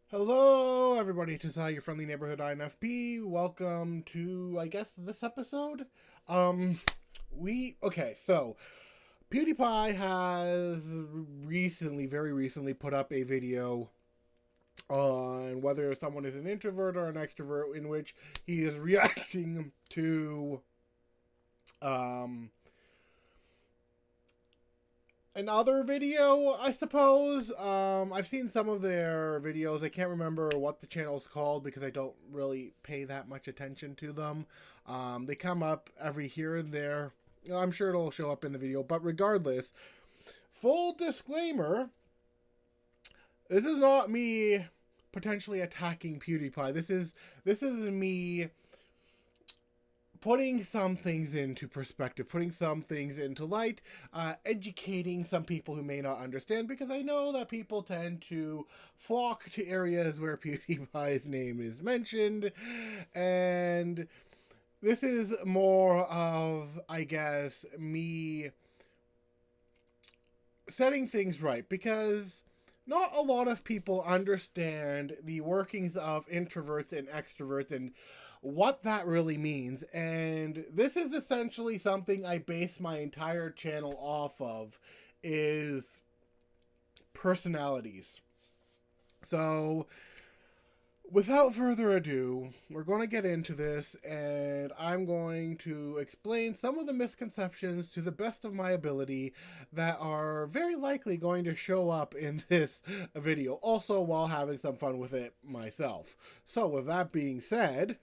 Hello, everybody. It is your friendly neighborhood INFP. Welcome to, I guess, this episode. Um, so Pewdiepie has very recently put up a video on whether someone is an introvert or an extrovert, in which he is reacting to, another video, I suppose. I've seen some of their videos. I can't remember what the channel's called because I don't really pay that much attention to them. They come up every here and there. I'm sure it'll show up in the video, but regardless, full disclaimer, this is not me potentially attacking PewDiePie. This is me putting some things into perspective, putting some things into light, educating some people who may not understand, because I know that people tend to flock to areas where PewDiePie's name is mentioned, and this is more of, I guess, me setting things right, because not a lot of people understand the workings of introverts and extroverts and what that really means. And this is essentially something I base my entire channel off of, is personalities. So without further ado, we're going to get into this, and I'm going to explain some of the misconceptions to the best of my ability that are very likely going to show up in this video, also while having some fun with it myself. So with that being said,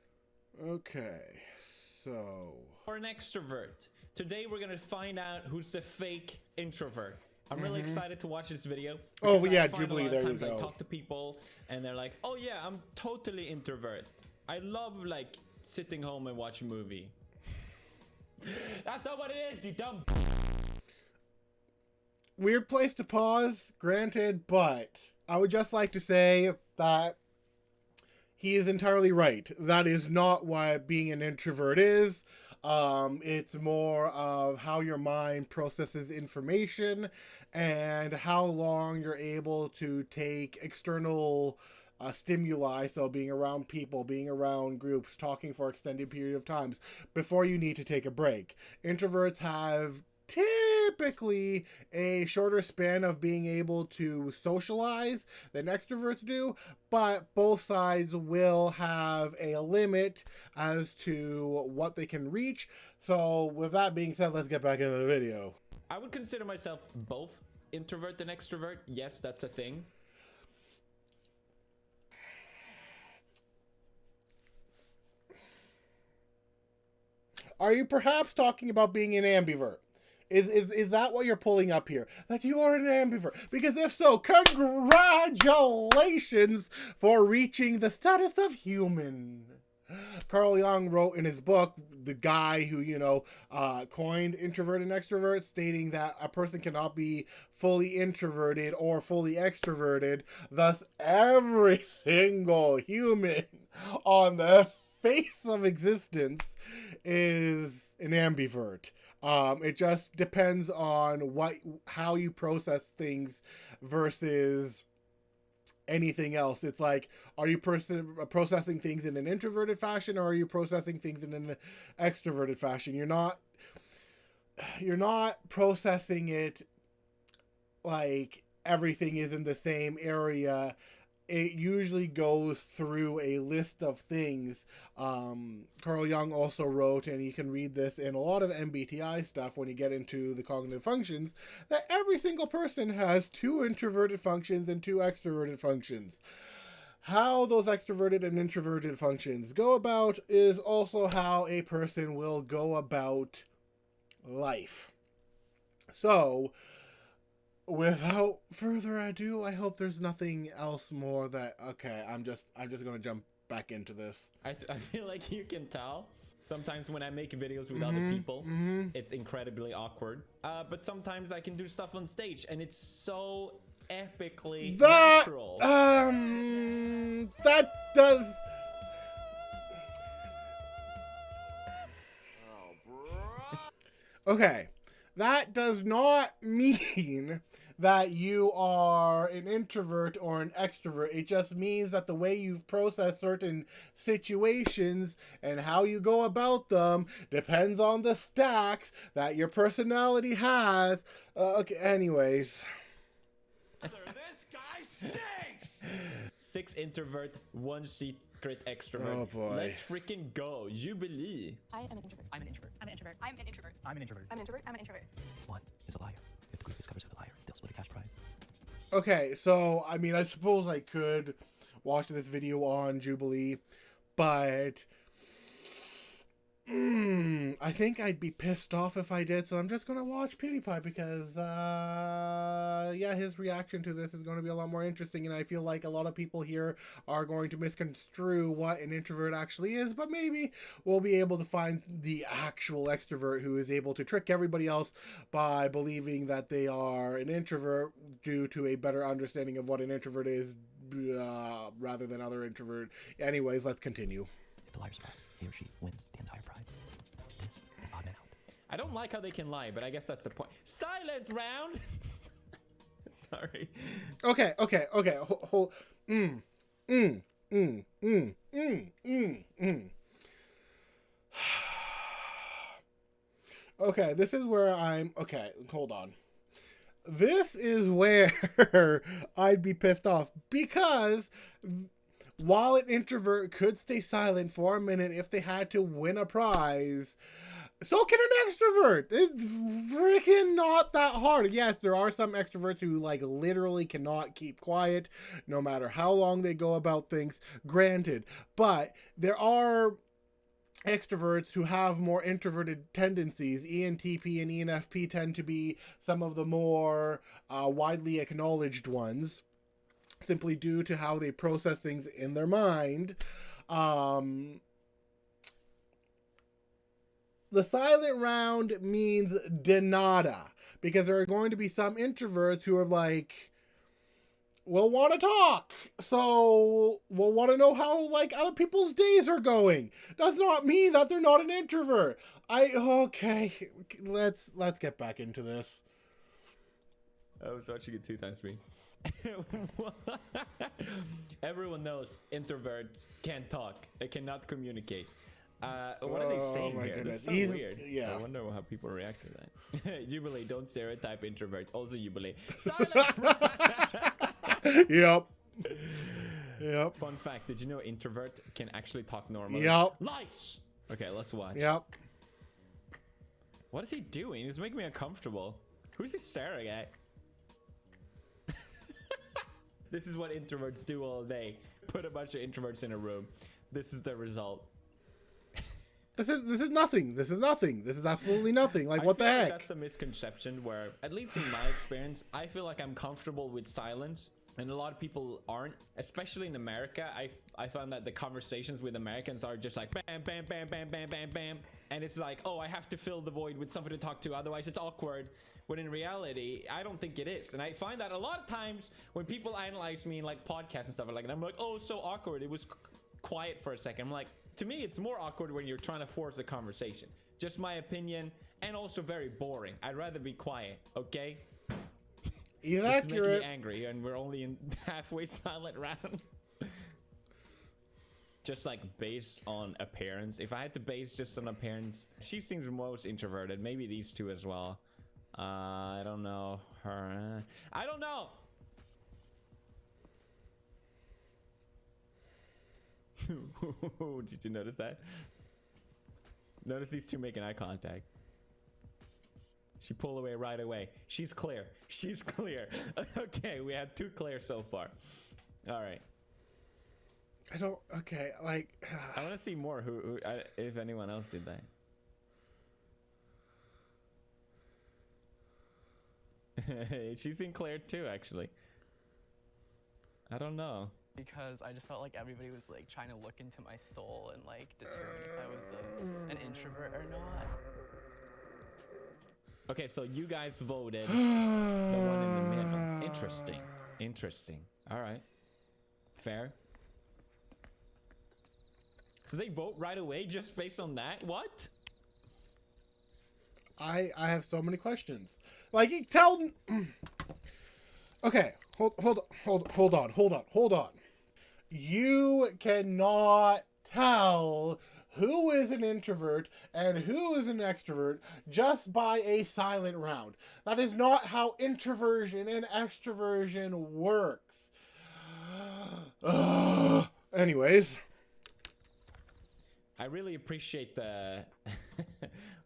okay, so... Or an extrovert. Today we're gonna find out who's the fake introvert. I'm really excited to watch this video. Oh yeah, Jubilee, there you go. I talk to people and they're like, oh yeah, I'm totally introvert. I love like sitting home and watching a movie. That's not what it is, you dumb... Weird place to pause, granted, but I would just like to say that he is entirely right. That is not what being an introvert is. It's more of how your mind processes information and how long you're able to take external stimuli, so being around people, being around groups, talking for extended period of times before you need to take a break. Introverts have typically a shorter span of being able to socialize than extroverts do, but both sides will have a limit as to what they can reach. So with that being said, let's get back into the video. I would consider myself both introvert and extrovert. Yes, that's a thing. Are you perhaps talking about being an ambivert? Is that what you're pulling up here? That you are an ambivert? Because if so, congratulations for reaching the status of human. Carl Jung wrote in his book, the guy who, coined introvert and extrovert, stating that a person cannot be fully introverted or fully extroverted. Thus, every single human on the face of existence is an ambivert. It just depends on how you process things versus anything else. It's like, are you processing things in an introverted fashion, or are you processing things in an extroverted fashion? You're not processing it like everything is in the same area. It usually goes through a list of things. Carl Jung also wrote, and you can read this in a lot of MBTI stuff when you get into the cognitive functions, that every single person has 2 introverted functions and 2 extroverted functions. How those extroverted and introverted functions go about is also how a person will go about life. So, without further ado, I hope there's nothing else more that... Okay, I'm just gonna jump back into this. I feel like you can tell. Sometimes when I make videos with other people, it's incredibly awkward. But sometimes I can do stuff on stage, and it's so epically natural. That does... Okay, that does not mean that you are an introvert or an extrovert. It just means that the way you've processed certain situations and how you go about them depends on the stacks that your personality has. Okay, anyways. This guy stinks! 6 introvert, 1 secret extrovert. Oh boy. Let's freaking go. Jubilee. I am an introvert. I'm an introvert. I'm an introvert. I'm an introvert. I'm an introvert. I'm an introvert. I'm an introvert. One is a liar. If the group discovers who the liar is, they'll split a cash prize. Okay, so, I mean, I suppose I could watch this video on Jubilee, but I think I'd be pissed off if I did, so I'm just going to watch Pewdiepie because, yeah, his reaction to this is going to be a lot more interesting, and I feel like a lot of people here are going to misconstrue what an introvert actually is, but maybe we'll be able to find the actual extrovert who is able to trick everybody else by believing that they are an introvert due to a better understanding of what an introvert is rather than other introvert. Anyways, let's continue. If the liar survives, he or she wins the entire prize. This is odd man out. I don't like how they can lie, but I guess that's the point. Silent round. Sorry. Okay. Okay, this is where okay, hold on. This is where I'd be pissed off because while an introvert could stay silent for a minute if they had to win a prize, so can an extrovert. It's freaking not that hard. Yes, there are some extroverts who like literally cannot keep quiet no matter how long they go about things, granted. But there are extroverts who have more introverted tendencies. ENTP and ENFP tend to be some of the more widely acknowledged ones, simply due to how they process things in their mind. The silent round means de nada, because there are going to be some introverts who are like, we'll want to talk, so we'll want to know how like other people's days are going. Does not mean that they're not an introvert. Okay, let's get back into this. I was watching it 2 times speed. Everyone knows introverts can't talk. They cannot communicate. What are they saying my here? goodness. That's so weird. Yeah. I wonder how people react to that. Jubilee, don't stereotype introvert. Also Jubilee. Silent. Yep. Fun fact, did you know introvert can actually talk normally? Yep. Lights! Okay, let's watch. Yep. What is he doing? He's making me uncomfortable. Who's he staring at? This is what introverts do all day. Put a bunch of introverts in a room. This is the result. This is nothing. This is nothing. This is absolutely nothing. Like, what the heck? That's a misconception where, at least in my experience, I feel like I'm comfortable with silence. And a lot of people aren't, especially in America. I found that the conversations with Americans are just like bam, bam, bam, bam, bam, bam, bam. And it's like, oh, I have to fill the void with somebody to talk to. Otherwise, it's awkward. When in reality, I don't think it is. And I find that a lot of times when people analyze me in like podcasts and stuff like that, I'm like, oh, so awkward. It was quiet for a second. I'm like, to me, it's more awkward when you're trying to force a conversation. Just my opinion, and also very boring. I'd rather be quiet, okay? This is making me angry, and we're only in halfway silent round. Just like based on appearance. If I had to base just on appearance, she seems most introverted. Maybe these two as well. I don't know. Her. I don't know. Did you notice that? Notice these two making eye contact. She pulled away right away. She's clear. She's clear. Okay, we had 2 clear so far. All right. I don't. Okay, like. I want to see more. If anyone else did that. She's in clear too, actually. I don't know. Because I just felt like everybody was like trying to look into my soul and like determine if I was like, an introvert or not. Okay, so you guys voted the one in the middle. Interesting. Interesting. All right. Fair. So they vote right away just based on that? What? I have so many questions. Like, you tell. Okay, hold on. You cannot tell who is an introvert and who is an extrovert just by a silent round. That is not how introversion and extroversion works. Anyways. I really appreciate the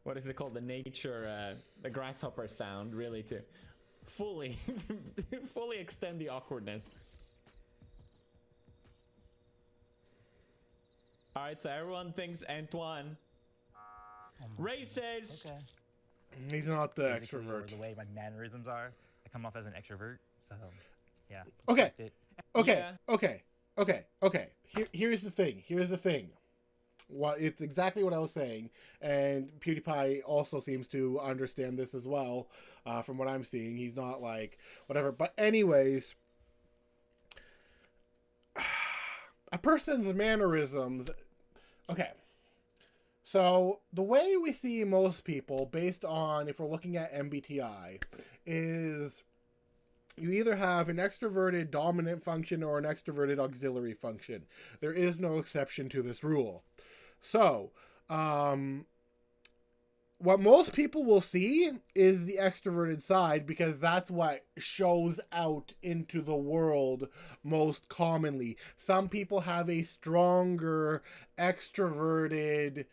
what is it called, the nature, the grasshopper sound, really, to fully extend the awkwardness. All right, so everyone thinks Antoine racist. Okay. He's not the Physically, or extrovert. the way my mannerisms are, I come off as an extrovert. So, yeah. Okay. Expect it. Okay. Here's the thing. It's exactly what I was saying, and PewDiePie also seems to understand this as well. From what I'm seeing, he's not like whatever. But anyways, a person's mannerisms. Okay. So the way we see most people, based on if we're looking at MBTI, is you either have an extroverted dominant function or an extroverted auxiliary function. There is no exception to this rule. So, what most people will see is the extroverted side because that's what shows out into the world most commonly. Some people have a stronger extroverted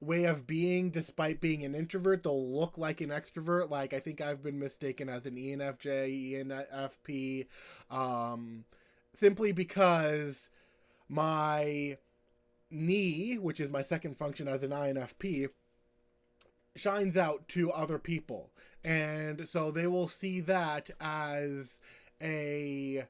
way of being despite being an introvert. They'll look like an extrovert. Like, I think I've been mistaken as an ENFJ, ENFP, simply because my knee, which is my second function as an INFP, shines out to other people. And so they will see that as a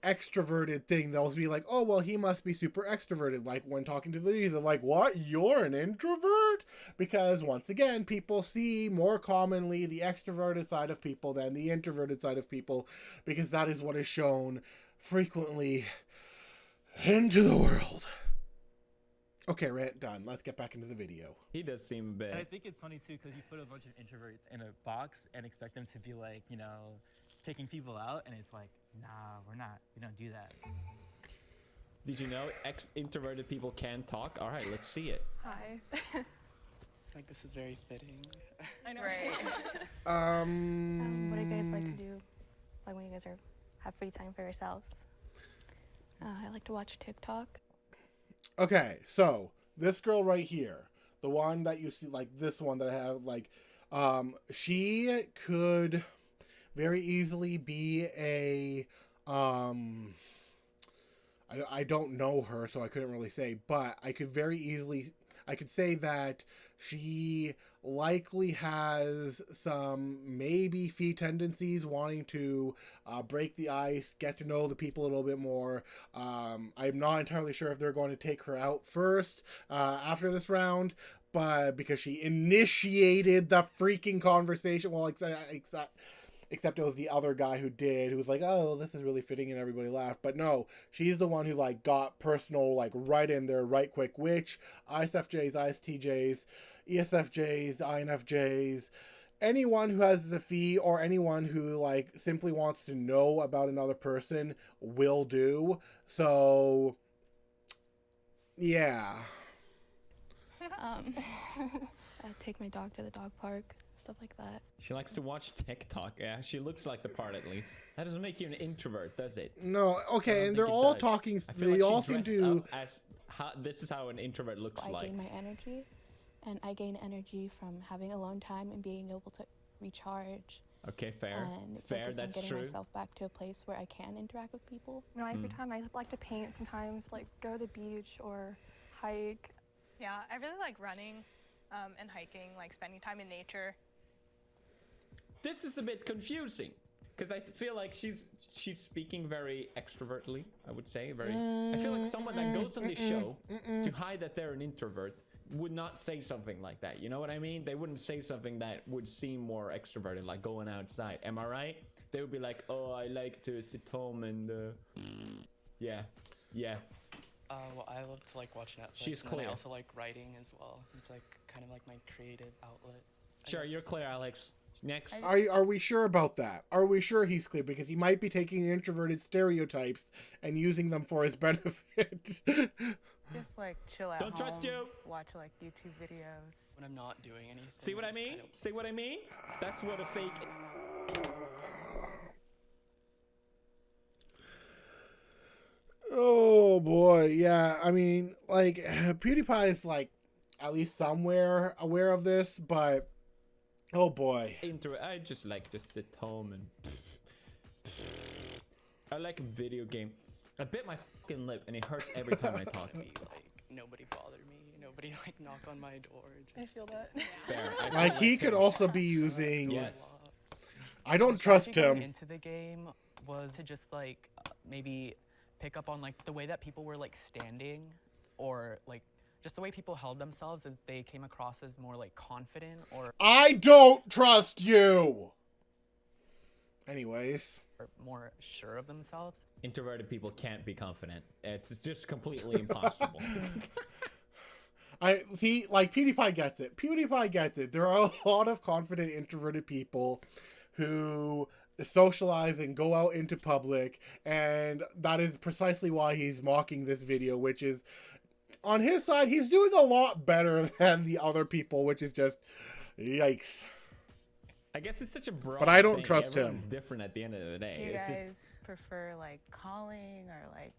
extroverted thing. They'll be like, oh, well, he must be super extroverted. Like, when talking to the knee, they're like, what? You're an introvert? Because, once again, people see more commonly the extroverted side of people than the introverted side of people, because that is what is shown frequently into the world. Okay, rant done. Let's get back into the video. He does seem a bit. And I think it's funny too because you put a bunch of introverts in a box and expect them to be like, you know, taking people out, and it's like, nah, we're not. We don't do that. Did you know introverted people can talk? All right, let's see it. Hi. Like, this is very fitting. I know. Right. What do you guys like to do, like when you guys have free time for yourselves? I like to watch TikTok. Okay, so this girl right here, the one that you see, like this one that I have, like, she could very easily be a, I don't know her, so I couldn't really say, but I could say that she likely has some maybe fee tendencies, wanting to break the ice, get to know the people a little bit more. I'm not entirely sure if they're going to take her out first after this round, but because she initiated the freaking conversation, well, except it was the other guy who was like, oh, this is really fitting, and everybody laughed. But no, she's the one who, like, got personal, like, right in there, right quick, which ISFJs, ISTJs, ESFJs, INFJs, anyone who has the fee or anyone who, like, simply wants to know about another person will do. So, yeah. I take my dog to the dog park, stuff like that. She likes to watch TikTok. Yeah, she looks like the part at least. That doesn't make you an introvert, does it? No, okay, and they're all talking. They all seem to. This is how an introvert looks I like. gain my energy, and I gain energy from having alone time and being able to recharge. Okay, fair. And fair, focus on that's getting true. myself back to a place where I can interact with people. When I have free time, I like to paint sometimes, like go to the beach or hike. Yeah, I really like running and hiking, like spending time in nature. This is a bit confusing because I feel like she's speaking very extrovertly. I would say I feel like someone that goes on this show to hide that they're an introvert would not say something like that. You know what I mean? They wouldn't say something that would seem more extroverted, like going outside. Am I right? They would be like, oh, I like to sit home and yeah. Well, I love to like watch Netflix. She's and then clear. I also like writing as well. It's like kind of like my creative outlet. Sure, you're clear, Alex. Next. Are we sure about that? Are we sure he's clear? Because he might be taking introverted stereotypes and using them for his benefit. Just like chill at Don't home, trust you. watch like YouTube videos. When I'm not doing anything. See what I just mean? kind of- See what I mean? That's what a fake. Oh boy, yeah. I mean, like PewDiePie is like at least somewhere aware of this, but oh boy. I just like to sit home and. I like a video game. I bit my fucking lip and it hurts every time I talk. Me, like nobody bothered me. Nobody like knock on my door. I feel that. Fair. I feel Like he him. could also be using. Yes. I don't trust Going him. into the game was to just like maybe pick up on like the way that people were like standing, or like just the way people held themselves, as they came across as more like confident or I don't trust you. Anyways. more sure of themselves. Introverted people can't be confident. It's just completely impossible. I see, like PewDiePie gets it. PewDiePie gets it. There are a lot of confident introverted people who socialize and go out into public, and that is precisely why he's mocking this video, which is on his side, he's doing a lot better than the other people, which is just yikes. I guess it's such a broad But I don't thing. trust him. Everyone's different at the end of the day. Do you It's guys just, prefer like calling or like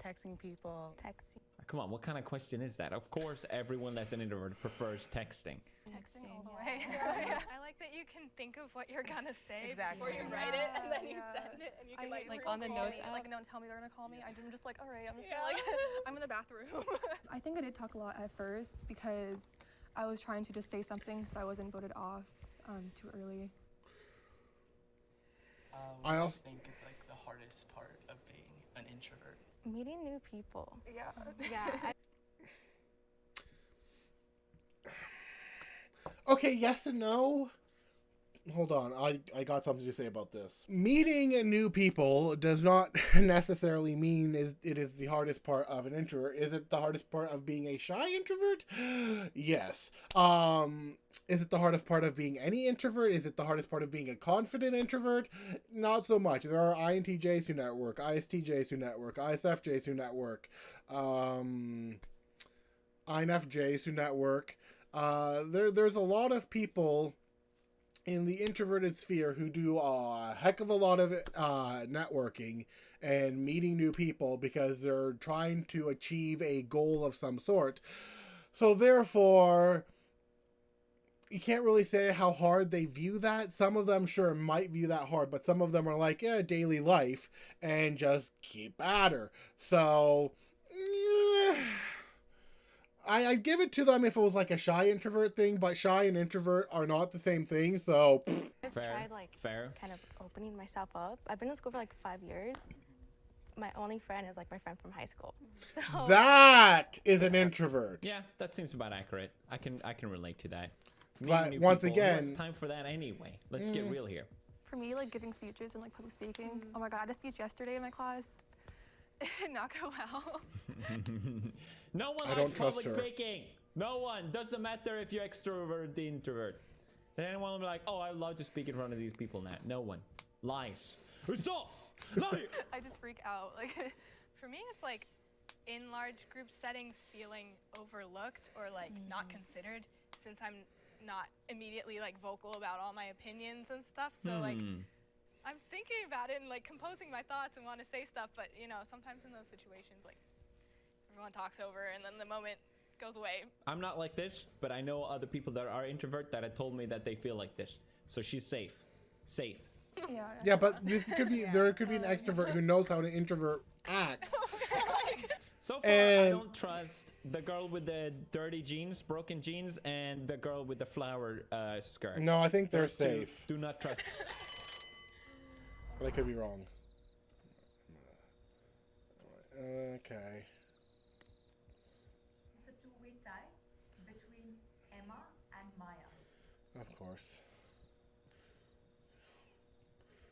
texting people? Texting. come on, what kind of question is that? Of course, everyone that's an introvert prefers texting. Texting all the Right. way. I like that you can think of what you're gonna say before Exactly. you write it, and then you Yeah. send it, and you I can like like on the call notes me. app. Like, don't tell me they're gonna call me. I'm just like, all right, I'm just Yeah. gonna, like, I'm in the bathroom. I think I did talk a lot at first because I was trying to just say something so I wasn't voted off too early. What I do you also- think is like the hardest part of being an introvert? Meeting new people. Yeah. Yeah. Okay, yes and no. Hold on, I got something to say about this. Meeting new people does not necessarily mean it is the hardest part of an introvert. Is it the hardest part of being a shy introvert? Yes. Is it the hardest part of being any introvert? Is it the hardest part of being a confident introvert? Not so much. There are INTJs who network, ISTJs who network, ISFJs who network, INFJs who network. There's a lot of people in the introverted sphere who do a heck of a lot of networking and meeting new people because they're trying to achieve a goal of some sort. So therefore, you can't really say how hard they view that. Some of them sure might view that hard, but some of them are like, yeah, daily life and just keep at her. So I'd give it to them if it was like a shy introvert thing, but shy and introvert are not the same thing, so I've Fair. tried like Fair. kind of opening myself up. I've been in school for like 5 years. My only friend is like my friend from high school. So that is an introvert. Yeah, that seems about accurate. I can relate to that. But Meeting new once people, again- it's time for that anyway. Let's get real here. For me, like giving speeches and like public speaking. Oh my god, I had a speech yesterday in my class. It did not go well. No one I likes don't trust public her. speaking. No one. Doesn't matter if you're extrovert or the introvert. Anyone will be like, oh, I'm allowed to speak in front of these people now. No one. Lies. It's all lie. I just freak out. Like, For me, it's like in large group settings feeling overlooked or like not considered, since I'm not immediately like vocal about all my opinions and stuff. So like I'm thinking about it and like composing my thoughts and want to say stuff, but you know, sometimes in those situations like everyone talks over and then the moment goes away. I'm not like this, but I know other people that are introvert that have told me that they feel like this. So she's safe. Safe. yeah. Yeah, but this could be there could be an extrovert who knows how an introvert acts. So far, I And- don't trust the girl with the dirty jeans, broken jeans, and the girl with the flower skirt. No, I think they're Those two, safe, do not trust. but I could be wrong. Okay. It's a two-way tie between Emma and Maya. Of course.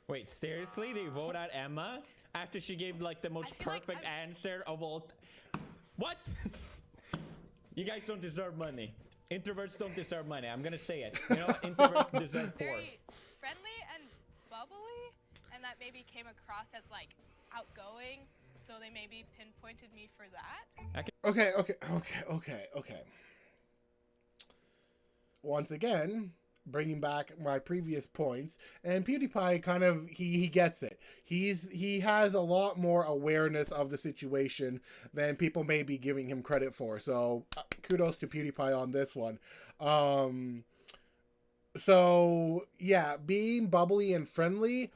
Wait, seriously? They vote out Emma after she gave like the most feel like perfect answer of all. What? You guys don't deserve money. Introverts don't deserve money. I'm gonna say it. You know what? Introverts deserve poor. Very friendly and bubbly, and that maybe came across as like outgoing, so they maybe pinpointed me for that. Okay. Once again, bringing back my previous points, and PewDiePie kind of he gets it. He has a lot more awareness of the situation than people may be giving him credit for. So kudos to PewDiePie on this one. So yeah, being bubbly and friendly.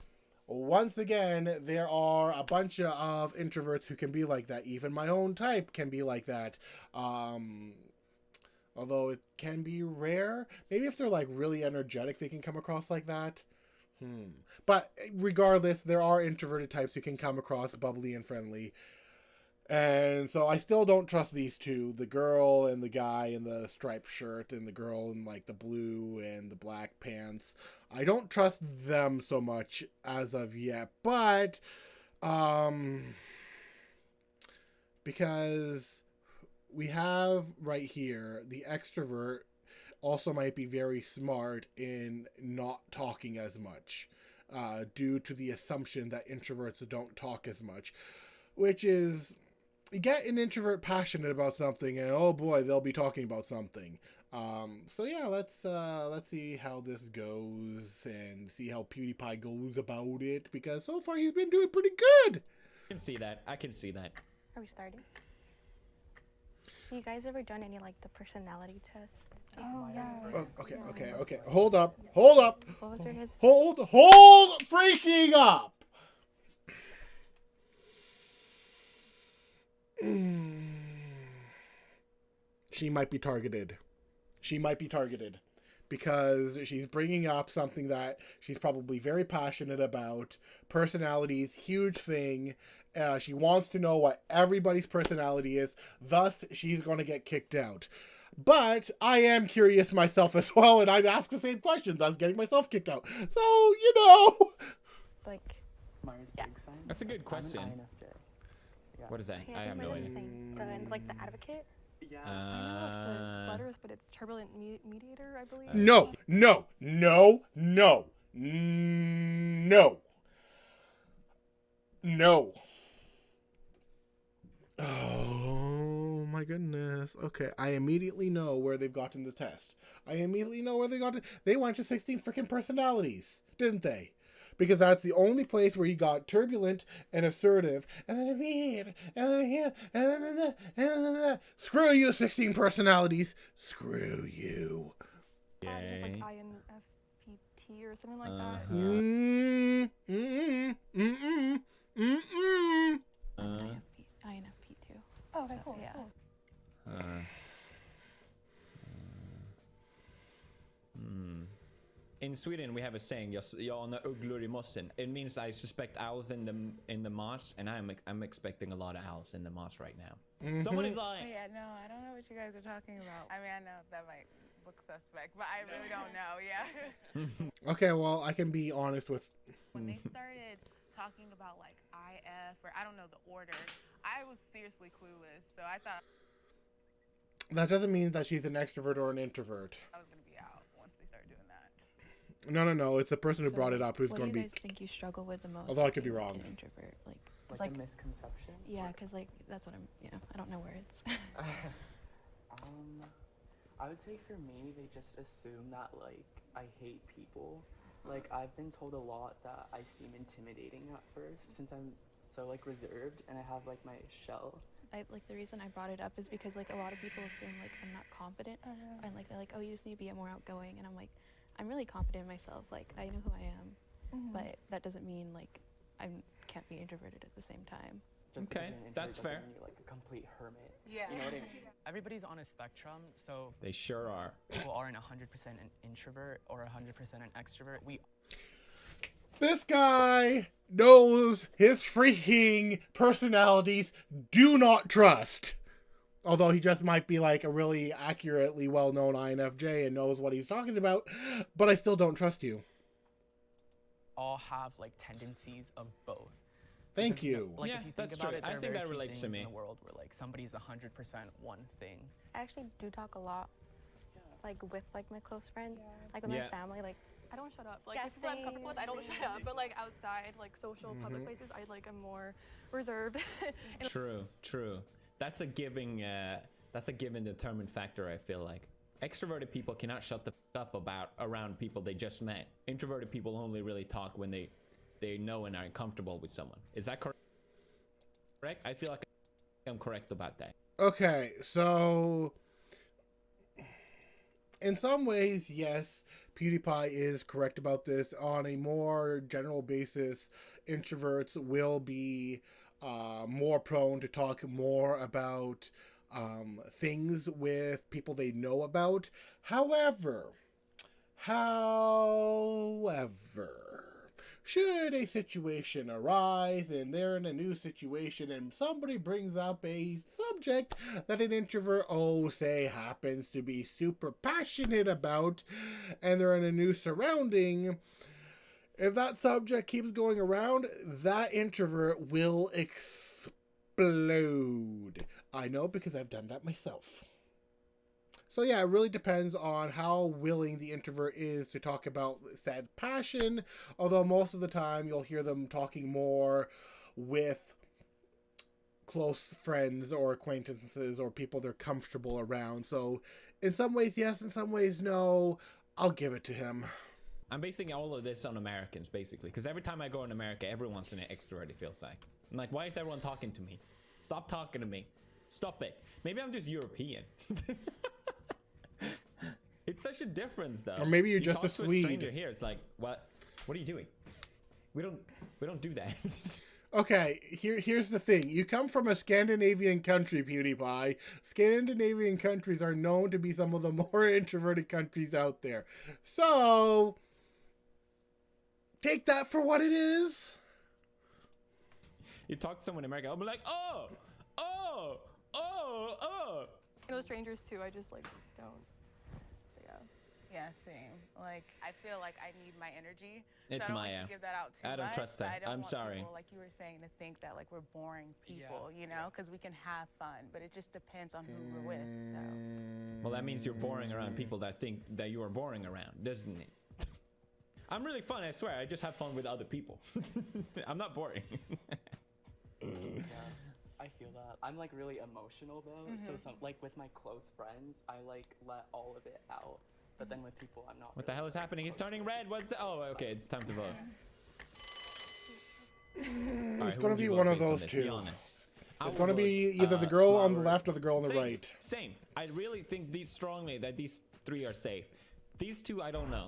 Once again, there are a bunch of introverts who can be like that. Even my own type can be like that. Although it can be rare. Maybe if they're like really energetic, they can come across like that. But regardless, there are introverted types who can come across bubbly and friendly. And so I still don't trust these two. The girl and the guy in the striped shirt and the girl in like the blue and the black pants. I don't trust them so much as of yet. But, because we have right here, the extrovert also might be very smart in not talking as much, due to the assumption that introverts don't talk as much, which is, you get an introvert passionate about something and oh boy, they'll be talking about something. So yeah, let's see how this goes and see how PewDiePie goes about it, because so far he's been doing pretty good. I can see that. Are we starting? You guys ever done any like the personality test? Oh yeah. Oh, okay. Hold up. Hold What was your his? freaking up. She might be targeted. Because she's bringing up something that she's probably very passionate about. Personality's huge thing. She wants to know what everybody's personality is. Thus, she's going to get kicked out. But I am curious myself as well, and I'd ask the same questions. I was getting myself kicked out. So, you know. Like, Myers yeah. big sign. That's a good question. I'm an INFJ. Yeah. What is that? okay, I have no idea. Like the advocate. Yeah. I know the letters, but it's turbulent mediator, I believe. No. Oh my goodness. Okay, I immediately know where they've gotten the test. They went to 16 freaking personalities, didn't they? Because that's the only place where he got turbulent and assertive, and then mean, and then here, and then screw you, 16 personalities. Screw you. It's like INFPT or something like that. INFP too. Oh, okay, So, cool. yeah. Cool. In Sweden, we have a saying, "Jag anar ugglor I mossen." It means I suspect owls in the moss, and I'm expecting a lot of owls in the moss right now. Someone is lying. Yeah, no, I don't know what you guys are talking about. I mean, I know that might look suspect, but I really don't know. Yeah. Okay, well, I can be honest with. When they started talking about like IF or I don't know the order, I was seriously clueless. So I thought That doesn't mean that she's an extrovert or an introvert. I was gonna be out once they started doing that. No. It's the person who brought it up who's going to be. What do you guys think you struggle with the most? Although I could be being, wrong. Like, an introvert, Like, like a misconception. yeah, because like that's what I'm. Yeah, I don't know words. I would say for me, they just assume that like I hate people. Like I've been told a lot that I seem intimidating at first, since I'm so like reserved and I have like my shell. Like the reason I brought it up is because like a lot of people assume like I'm not confident, and like they're like, oh, you just need to be more outgoing, and I'm like, I'm really confident in myself. Like I know who I am, but that doesn't mean like I can't be introverted at the same time. Just Okay, that's fair. You're like a complete hermit. Yeah. You know what I mean? Everybody's on a spectrum, so They sure are. people aren't 100% an introvert or 100% an extrovert. This guy knows his freaking personalities. Do not trust. Although he just might be like a really accurately well-known INFJ and knows what he's talking about, but I still don't trust you. all have like tendencies of both. Thank Because, you. Like, Yeah, if you think that's about true. It, I there are think very that few relates to things me. In the world where like somebody's 100% one thing. I actually do talk a lot. like with like my close friends, like with Yeah. my family, like. I don't shut up. Like Yeah, with people I'm comfortable with, I don't shut up. But like outside, like social public places, I like am more reserved. True. That's a given determined factor, I feel like. Extroverted people cannot shut the f up around people they just met. Introverted people only really talk when they know and are comfortable with someone. Is that correct? I feel like I'm correct about that. Okay, so in some ways, yes, PewDiePie is correct about this. On a more general basis, introverts will be more prone to talk more about things with people they know about. However, should a situation arise and they're in a new situation and somebody brings up a subject that an introvert, say, happens to be super passionate about, and they're in a new surrounding, if that subject keeps going around, that introvert will explode. I know because I've done that myself. So yeah, it really depends on how willing the introvert is to talk about said passion, although most of the time you'll hear them talking more with close friends or acquaintances or people they're comfortable around. So in some ways yes, in some ways no. I'll give it to him. I'm basing all of this on Americans, basically, because every time I go in America, everyone's an extrovert, it feels like. I'm like, why is everyone talking to me? Stop talking to me. Stop it. Maybe I'm just European. It's such a difference, though. Or maybe you're just talk a to Swede. stranger here, it's like, what are you doing? We don't do that. Okay, here's the thing. You come from a Scandinavian country, PewDiePie. Scandinavian countries are known to be some of the more introverted countries out there. So, take that for what it is. You talk to someone in America, I'll be like, oh. You know, strangers too. I just like don't. Yeah, same. Like, I feel like I need my energy. It's so I don't Maya. like to give that out too I don't much, trust but that. I don't I'm want sorry. People, like you were saying, to think that like we're boring people, you know, because we can have fun, but it just depends on who we're with. So. Well, that means you're boring around people that think that you are boring around, doesn't it? I'm really fun, I swear. I just have fun with other people. I'm not boring. I feel that. I'm like really emotional though. So like with my close friends, I like let all of it out. But then with people, I'm not. What the hell is happening? He's turning red. What's oh, okay. It's time to vote. It's going to be one of those two. Be honest. It's going to be either the girl on the left or the girl on the right. Same. I really think strongly that these three are safe. These two, I don't know.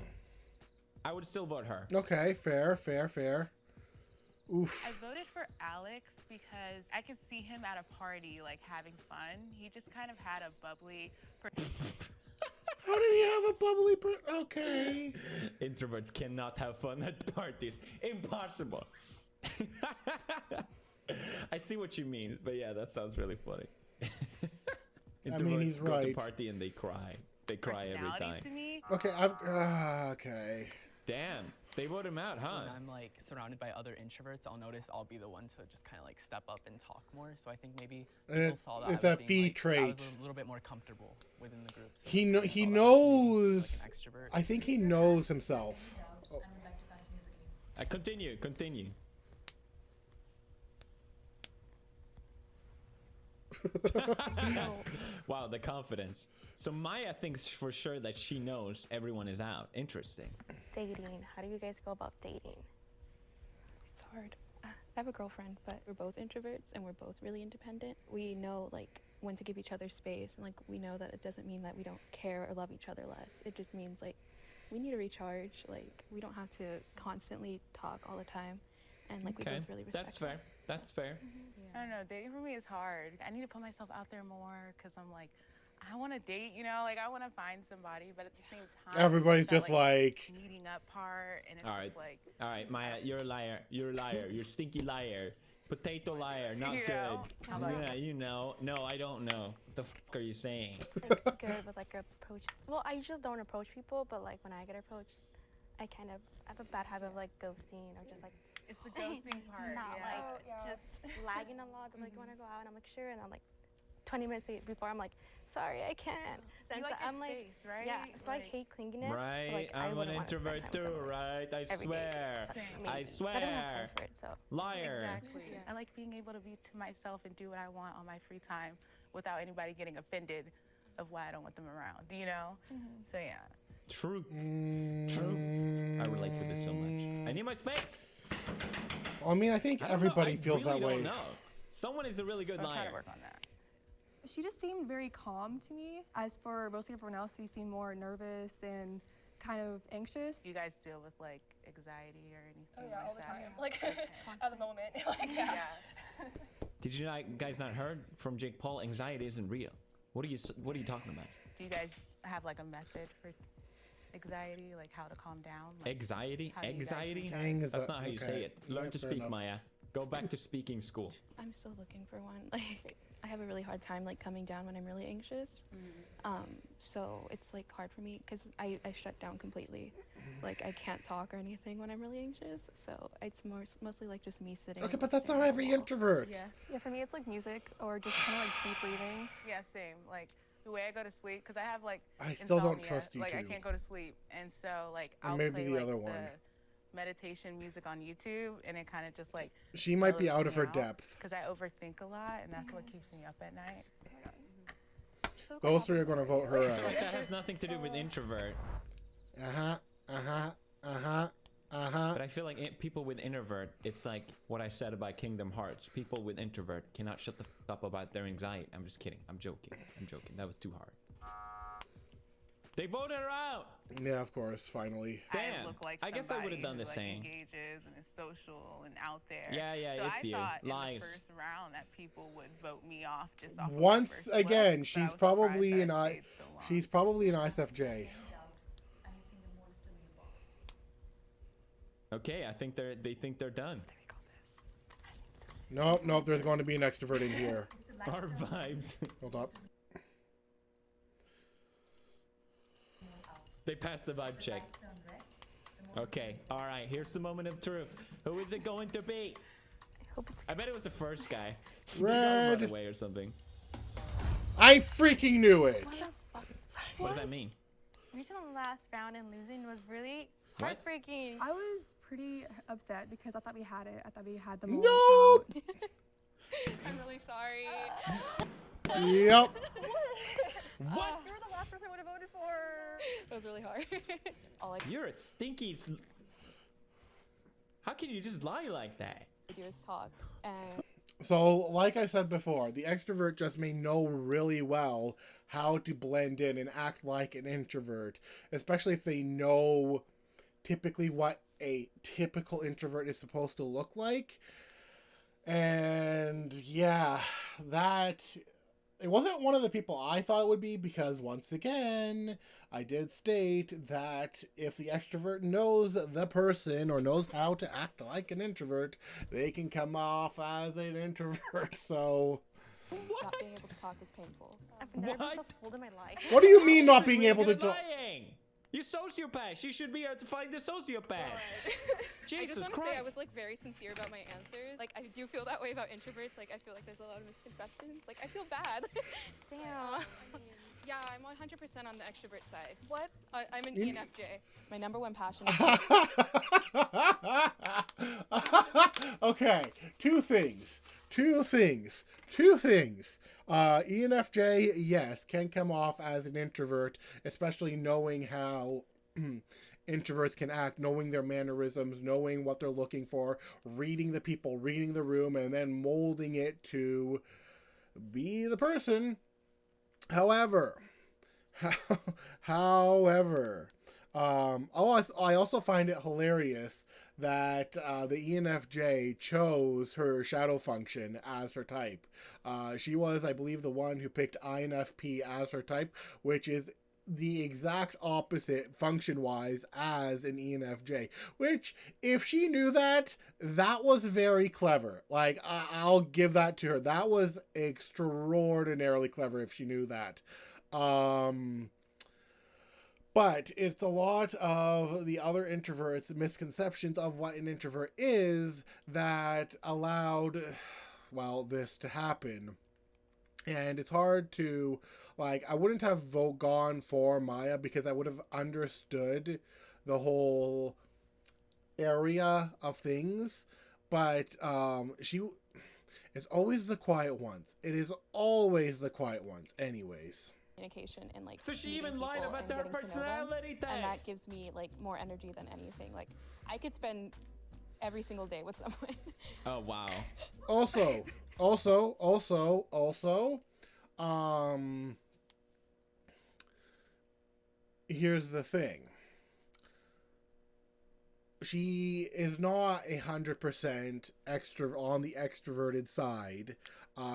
I would still vote her. Okay, fair. Oof. I voted for Alex because I could see him at a party, like having fun. He just kind of had a bubbly. How did he have a bubbly? Okay. Introverts cannot have fun at parties. Impossible. I see what you mean, but yeah, that sounds really funny. I mean, he's go right. to party and they cry. They cry every time. To me. Okay, okay. Damn, they vote him out, huh? When I'm like surrounded by other introverts, I'll notice I'll be the one to just kind of like step up and talk more. So I think maybe people saw that it's I a was fee being, trait. I was a little bit more comfortable within the group. So He knows. like an extrovert. I think he knows himself. Oh. Continue. Wow, the confidence. So Maya thinks for sure that she knows everyone is out. Interesting. Dating. How do you guys go about dating? It's hard. I have a girlfriend, but we're both introverts and we're both really independent. We know like when to give each other space, and like we know that it doesn't mean that we don't care or love each other less. It just means like we need to recharge. Like we don't have to constantly talk all the time, and like we both really respect. That's fair. I don't know. Dating for me is hard. I need to put myself out there more because I'm like, I want to date, you know, like I want to find somebody, but at the same time, Everybody's that, just like meeting up part, and it's All right. just like, All right, Maya, you're a liar. You're a liar. You're a stinky liar. Potato liar. Not You good. know? How about Yeah, you know. No, I don't know. What the fuck are you saying? Like good with like approach. Well, I usually don't approach people, but like when I get approached, I have a bad habit of like ghosting or just like. It's the ghosting part. Not Yeah. like just lagging a lot. They're like, you want to go out? And I'm like, sure. And I'm like, 20 minutes before, I'm like, sorry, I can't. You Then like I'm your like, space, right? yeah, so I Like- hate clinginess. Right, So, like, I I'm an wouldn't wanna spend introvert time with too, someone right? I every day. swear. Same. I I don't have time swear. for it, so. Liar. Exactly. I like being able to be to myself and do what I want on my free time without anybody getting offended of why I don't want them around, you know? So yeah. True. True. I relate to this so much. I need my space. I mean, I think I don't everybody know. feels I really that way. don't know. Someone is a really good I'll try to liar. work on that. She just seemed very calm to me. As for mostly everyone else, she seemed more nervous and kind of anxious. You guys deal with like anxiety or anything Oh, yeah, like all the that? time. Like, Okay. at the moment. Like, yeah. Did you guys not heard from Jake Paul? Anxiety isn't real. What are you talking about? Do you guys have like a method for anxiety, like how to calm down? Like, Anxiety? how do you guys Anxiety? reach That's not how you say okay. it. Learn Yeah, to fair speak, enough. Maya. Go back to speaking school. I'm still looking for one. Like, I have a really hard time like coming down when I'm really anxious. So it's like hard for me because I shut down completely. Like I can't talk or anything when I'm really anxious. So it's mostly like just me sitting. Okay, and but that's not staring at every the wall. introvert. Yeah, for me, it's like music or just kind of like deep breathing. Yeah, same. Like the way I go to sleep, because I have like I still don't insomnia, trust you Like I two. can't go to sleep, and so like And I'll maybe play the like other one. the meditation music on YouTube, and it kind of just like She might be out of her depth. because I overthink a lot, and that's what keeps me up at night. Those three are going to vote her I feel like out. that has nothing to do with introvert. But I feel like people with introvert, it's like what I said about Kingdom Hearts. People with introvert cannot shut the up about their anxiety. I'm just kidding. I'm joking. I'm joking. That was too hard. They voted her out. Yeah, of course, finally. Damn. I look like I guess I would have somebody done who, the like, same. Engages and is social and out there. Yeah, yeah, so it's I you. thought in Lies. the first round that people would vote me off just off. Once of my first again, look, so I she's was probably surprised an that I I. stayed so long. She's probably an ISFJ. Okay, I think they think they're done. Nope, nope. There's going to be an extrovert in here. Our vibes. Hold up. They passed the vibe check. Okay, all right. Here's the moment of truth. Who is it going to be? I bet it was the first guy. He got Red. run away or something. I freaking knew it. What does that mean? Reaching on the last round and losing was really What? heartbreaking. I was pretty upset because I thought we had it. I thought we had the moment. Nope. I'm really sorry. Yep. What? You were the last person I would have voted for. It was really hard. All I You're a stinky. How can you just lie like that? do is talk. And So, like I said before, the extrovert just may know really well how to blend in and act like an introvert, especially if they know typically what a typical introvert is supposed to look like. And yeah, that it wasn't one of the people I thought it would be because once again, I did state that if the extrovert knows the person or knows how to act like an introvert, they can come off as an introvert. So not being able to talk is painful. I've never been so What? pulled in my life. what do you mean She's not just being really able to good talk? at lying. You sociopath. She should be able to find the sociopath. I Jesus just want to Christ. say I was like very sincere about my answers. Like I do feel that way about introverts. Like I feel like there's a lot of misconceptions. Like I feel bad. Damn. Yeah, I'm 100% on the extrovert side. What? I'm an You- ENFJ. My number one passion Okay, two things. ENFJ, yes, can come off as an introvert, especially knowing how introverts can act, knowing their mannerisms, knowing what they're looking for, reading the people, reading the room, and then molding it to be the person. However, I also find it hilarious that the ENFJ chose her shadow function as her type. She was, I believe, the one who picked INFP as her type, which is the exact opposite function-wise as an ENFJ. Which, if she knew that, that was very clever. Like, I'll give that to her. That was extraordinarily clever if she knew that. But it's a lot of the other introverts' misconceptions of what an introvert is that allowed, well, this to happen. And it's hard to, like, I wouldn't have gone for Maya because I would have understood the whole area of things, but she, it's always the quiet ones. It is always the quiet ones anyways. Communication and like So she meeting even lied people about and their getting to know them, personality and that test. gives me like more energy than anything. Like I could spend every single day with someone. Oh wow. Also, um, here's the thing. She is not 100% extra on the extroverted side,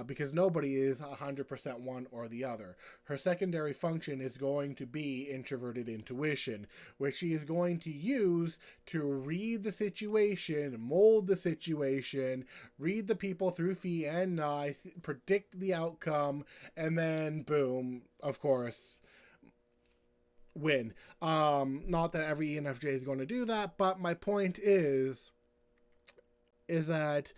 because nobody is 100% one or the other. Her secondary function is going to be introverted intuition, which she is going to use to read the situation, mold the situation, read the people through fee and nigh, predict the outcome, and then boom, of course, win. Not that every ENFJ is going to do that, but my point is that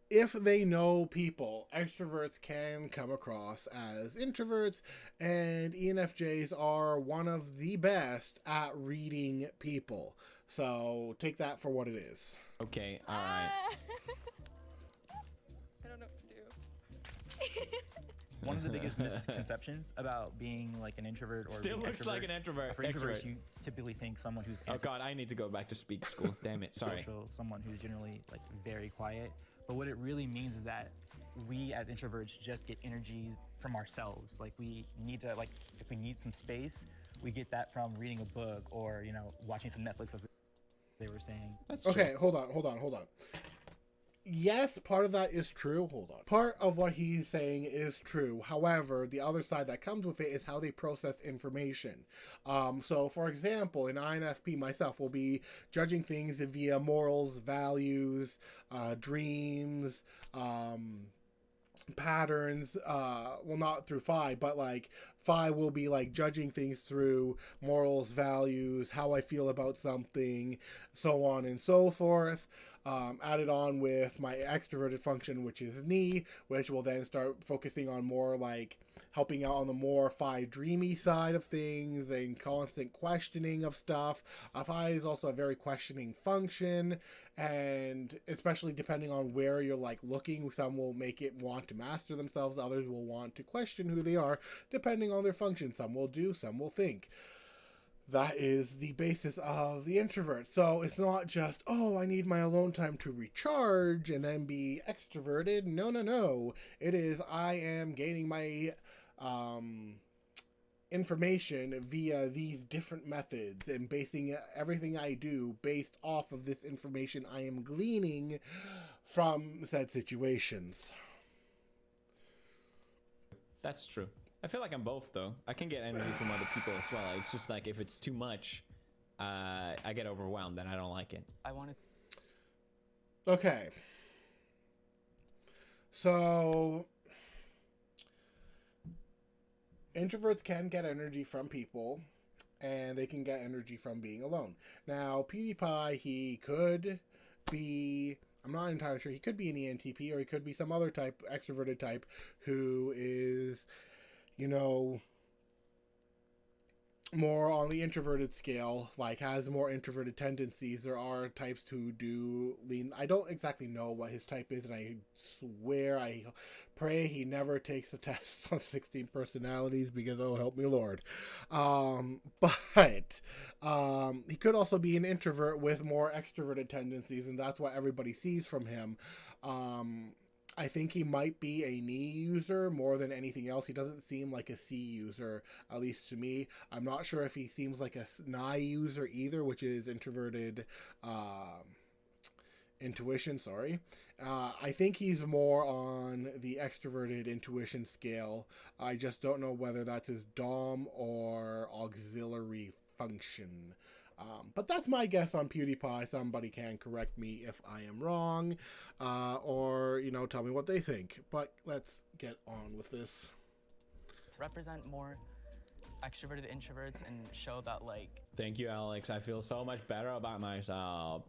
if they know people, extroverts can come across as introverts, and ENFJs are one of the best at reading people. So take that for what it is. Okay, all right. I don't know what to do. One of the biggest misconceptions about being like an introvert or Still being looks like an introvert. For introverts, Extrovert. you typically think someone who's Oh god, I need to go back to speak school. Damn it. Sorry. social, someone who's generally like very quiet. But what it really means is that we as introverts just get energy from ourselves. Like we need to, like, if we need some space, we get that from reading a book or, you know, watching some Netflix, as they were saying. That's Okay, true. hold on. Yes, part of that is true. Hold on. Part of what he's saying is true. However, the other side that comes with it is how they process information. So, for example, in INFP, myself will be judging things via morals, values, dreams, patterns. Well, not through Phi, but like Phi will be like judging things through morals, values, how I feel about something, so on and so forth. Added on with my extroverted function, which is Ni, which will then start focusing on more like helping out on the more Phi dreamy side of things and constant questioning of stuff. Phi is also a very questioning function, and especially depending on where you're like looking, some will make it want to master themselves, others will want to question who they are, depending on their function. Some will do, some will think. That is the basis of the introvert. So it's not just, oh, I need my alone time to recharge and then be extroverted. No. It is, I am gaining my information via these different methods and basing everything I do based off of this information I am gleaning from said situations. That's true. I feel like I'm both though. I can get energy from other people as well. It's just like if it's too much, I get overwhelmed and I don't like it. I wanted. Okay. So introverts can get energy from people, and they can get energy from being alone. Now, Pewdiepie, he could be, I'm not entirely sure, he could be an ENTP, or he could be some other type, extroverted type, who is, you know, more on the introverted scale, like has more introverted tendencies. There are types who do lean. I don't exactly know what his type is, and I swear, I pray he never takes a test on 16 personalities, because oh help me Lord. But he could also be an introvert with more extroverted tendencies, and that's what everybody sees from him. I think he might be a Ni user more than anything else. He doesn't seem like a C user, at least to me. I'm not sure if he seems like a Ni user either, which is introverted intuition, sorry. I think he's more on the extroverted intuition scale. I just don't know whether that's his Dom or auxiliary function. But that's my guess on Pewdiepie. Somebody can correct me if I am wrong, or, you know, tell me what they think. But let's get on with this. Represent more extroverted introverts and show that, like... Thank you, Alex. I feel so much better about myself.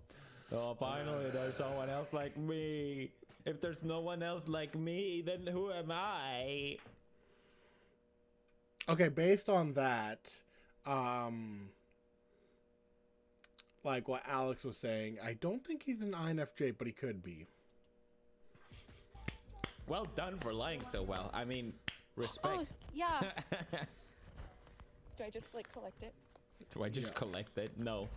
Oh, finally, there's someone else like me. If there's no one else like me, then who am I? Okay, based on that, like what Alex was saying, I don't think he's an INFJ, but he could be. Well done for lying so well. I mean, respect. Oh, yeah. Do I just like collect it? Do I just collect it? No.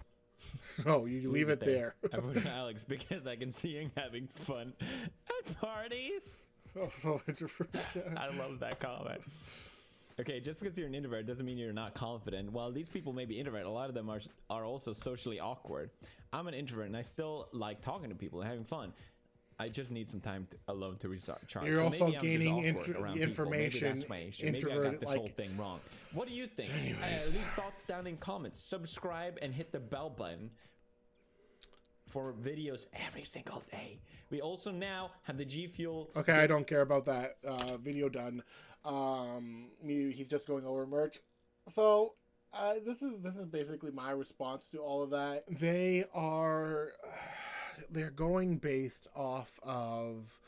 No, you leave it there. I put Alex because I can see him having fun at parties. Oh, so introvert. I love that comment. Okay, just because you're an introvert doesn't mean you're not confident. While these people may be introvert, a lot of them are also socially awkward. I'm an introvert and I still like talking to people and having fun. I just need some time alone to recharge. You're so also maybe gaining information. Maybe that's my issue. Maybe I got this whole like, thing wrong. What do you think? Leave thoughts down in comments. Subscribe and hit the bell button for videos every single day. We also now have the G Fuel. Okay, I don't care about that. Video done. He's just going over merch. So this is basically my response to all of that. They're going based off of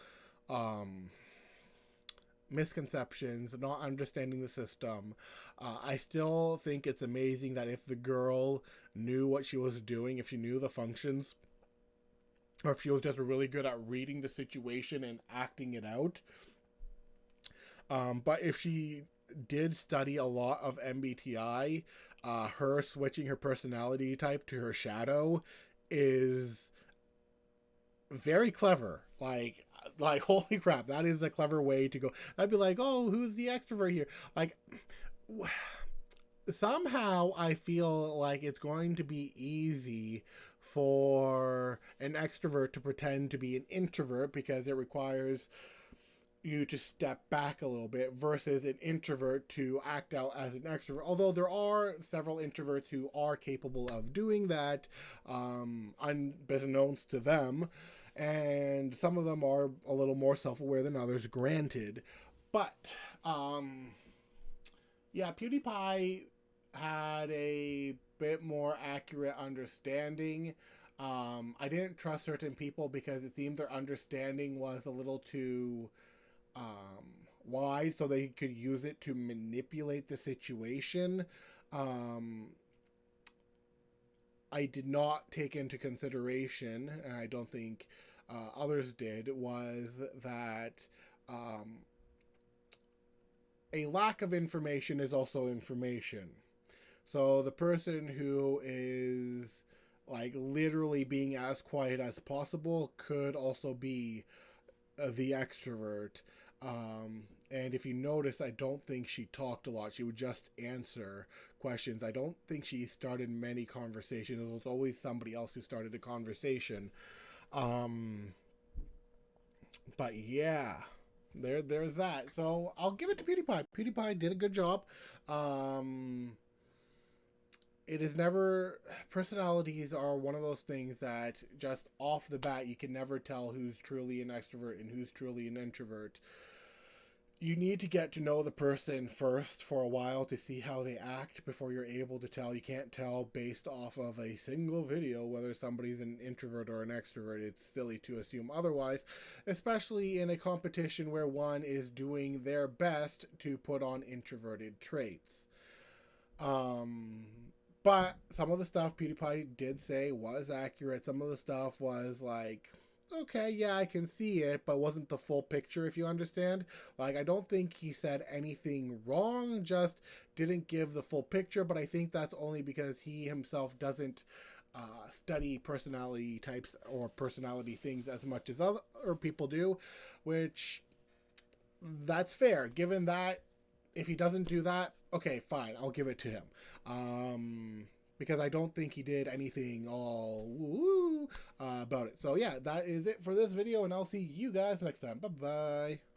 misconceptions, not understanding the system. I still think it's amazing that if the girl knew what she was doing, if she knew the functions, or if she was just really good at reading the situation and acting it out. But if she did study a lot of MBTI, her switching her personality type to her shadow is very clever. Like holy crap, that is a clever way to go. I'd be like, oh, who's the extrovert here? Like, somehow I feel like it's going to be easy for an extrovert to pretend to be an introvert because it requires you to step back a little bit versus an introvert to act out as an extrovert. Although there are several introverts who are capable of doing that, unbeknownst to them. And some of them are a little more self-aware than others, granted. But, yeah, PewDiePie had a bit more accurate understanding. I didn't trust certain people because it seemed their understanding was a little too wide, so they could use it to manipulate the situation. I did not take into consideration, and I don't think others did, was that a lack of information is also information. So the person who is like literally being as quiet as possible could also be the extrovert. And if you notice, I don't think she talked a lot. She would just answer questions. I don't think she started many conversations. It was always somebody else who started a conversation. But yeah, there's that. So I'll give it to PewDiePie. PewDiePie did a good job. It is never... Personalities are one of those things that just off the bat, you can never tell who's truly an extrovert and who's truly an introvert. You need to get to know the person first for a while to see how they act before you're able to tell. You can't tell based off of a single video whether somebody's an introvert or an extrovert. It's silly to assume otherwise, especially in a competition where one is doing their best to put on introverted traits. But some of the stuff PewDiePie did say was accurate. Some of the stuff was like, okay, yeah, I can see it, but wasn't the full picture, if you understand. Like, I don't think he said anything wrong, just didn't give the full picture, but I think that's only because he himself doesn't study personality types or personality things as much as other people do, which, that's fair. Given that, if he doesn't do that, okay, fine, I'll give it to him. Because I don't think he did anything all woo about it. So yeah, that is it for this video, and I'll see you guys next time. Bye-bye.